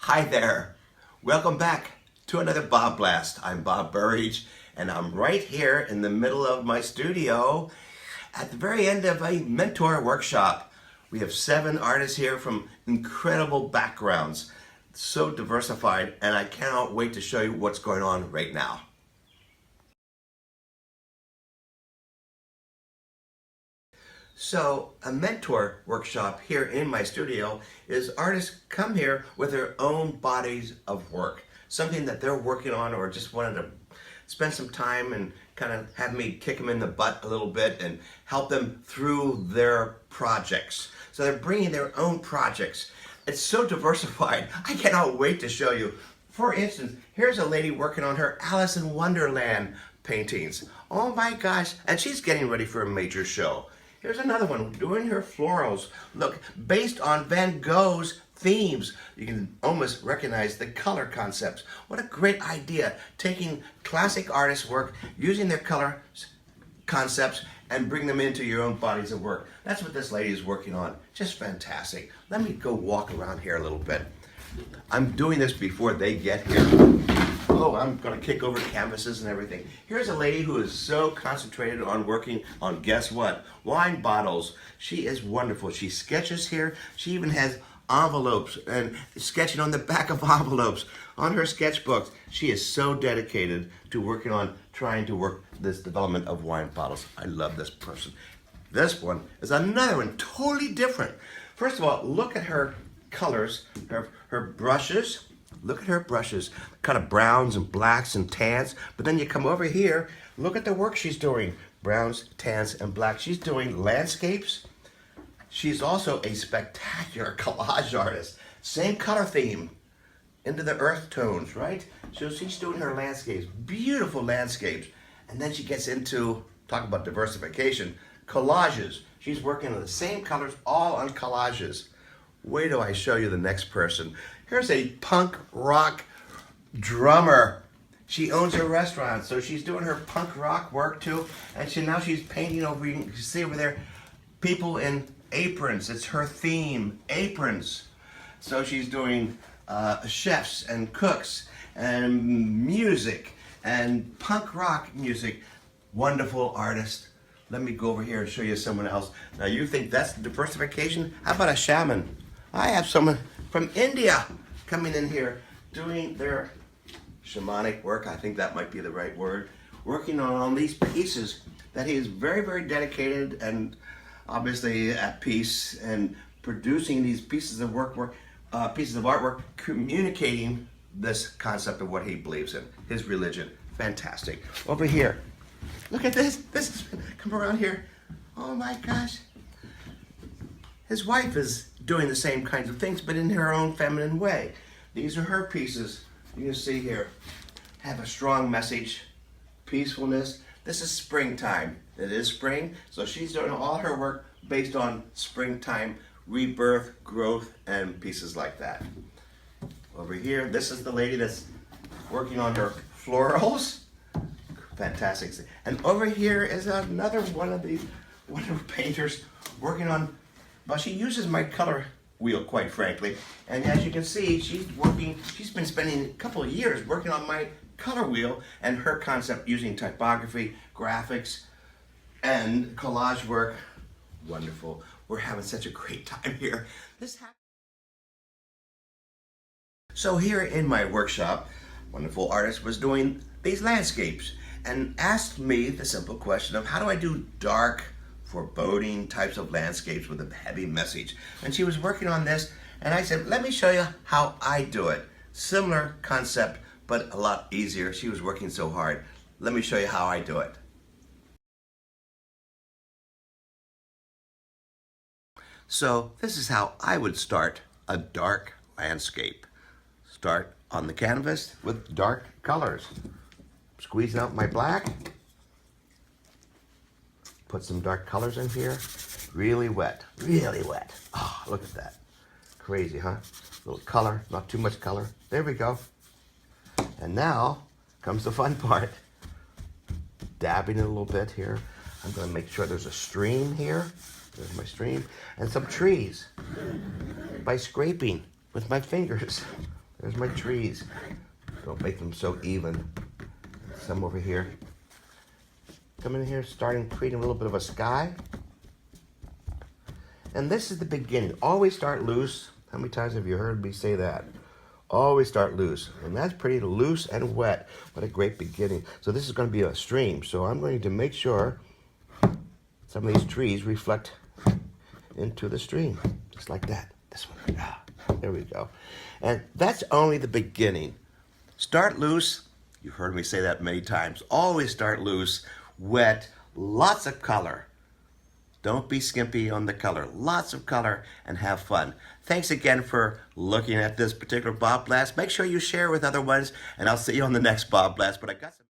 Hi there. Welcome back to another BobBlast. I'm Bob Burridge, and I'm right here in the middle of my studio at the very end of a mentor workshop. We have 7 artists here from incredible backgrounds, so diversified, and I cannot wait to show you what's going on right now. So a mentor workshop here in my studio is artists come here with their own bodies of work, something that they're working on or just wanted to spend some time and kind of have me kick them in the butt a little bit and help them through their projects. So they're bringing their own projects. It's so diversified. I cannot wait to show you. For instance, here's a lady working on her Alice in Wonderland paintings. Oh my gosh, and she's getting ready for a major show. Here's another one doing her florals. Look, based on Van Gogh's themes. You can almost recognize the color concepts. What a great idea, taking classic artists' work, using their color concepts, and bring them into your own bodies of work. That's what this lady is working on. Just fantastic. Let me go walk around here a little bit. I'm doing this before they get here. Oh, I'm going to kick over canvases and everything. Here's a lady who is so concentrated on working on, guess what? Wine bottles. She is wonderful. She sketches here. She even has envelopes and sketching on the back of envelopes on her sketchbooks. She is so dedicated to working on trying to work this development of wine bottles. I love this person. This one is another one, totally different. First of all, look at her colors, her brushes. Look at her brushes, kind of browns and blacks and tans. But then you come over here, look at the work she's doing. Browns, tans, and blacks. She's doing landscapes. She's also a spectacular collage artist. Same color theme, into the earth tones, right? So she's doing her landscapes, beautiful landscapes. And then she gets into, talk about diversification, collages. She's working on the same colors, all on collages. Wait till I show you the next person. Here's a punk rock drummer. She owns a restaurant, so she's doing her punk rock work too. And now she's painting over, you can see over there, people in aprons. It's her theme, aprons. So she's doing chefs and cooks and music and punk rock music. Wonderful artist. Let me go over here and show you someone else. Now you think that's diversification? How about a shaman? I have someone from India coming in here doing their shamanic work. I think that might be the right word. Working on these pieces that he is very, very dedicated and obviously at peace and producing these pieces of pieces of artwork, communicating this concept of what he believes in, his religion. Fantastic. Over here, look at this. Come around here. Oh my gosh. His wife is doing the same kinds of things, but in her own feminine way. These are her pieces. You can see here, have a strong message, peacefulness. This is springtime. It is spring, so she's doing all her work based on springtime, rebirth, growth, and pieces like that. Over here, this is the lady that's working on her florals. Fantastic. And over here is another one of her painters working on. Well, she uses my color wheel, quite frankly. And as you can see, she's been spending a couple of years working on my color wheel and her concept using typography, graphics, and collage work. Wonderful. We're having such a great time here. So here in my workshop, wonderful artist was doing these landscapes and asked me the simple question of how do I do dark, foreboding types of landscapes with a heavy message. And she was working on this, and I said, let me show you how I do it. Similar concept, but a lot easier. She was working so hard. Let me show you how I do it. So this is how I would start a dark landscape. Start on the canvas with dark colors. Squeeze out my black. Put some dark colors in here. Really wet, really wet. Oh, look at that. Crazy, huh? A little color, not too much color. There we go. And now comes the fun part. Dabbing it a little bit here. I'm gonna make sure there's a stream here. There's my stream. And some trees by scraping with my fingers. There's my trees. Don't make them so even. Some over here. Come in here, starting creating a little bit of a sky. And this is the beginning. Always start loose. How many times have you heard me say that? Always start loose. And that's pretty loose and wet. What a great beginning. So this is going to be a stream. So I'm going to make sure some of these trees reflect into the stream. Just like that. This one. Ah, there we go. And that's only the beginning. Start loose. You've heard me say that many times. Always start loose, wet, lots of color. Don't be skimpy on the color. Lots of color and have fun. Thanks again for looking at this particular BobBlast. Make sure you share with other ones, and I'll see you on the next BobBlast. But I got some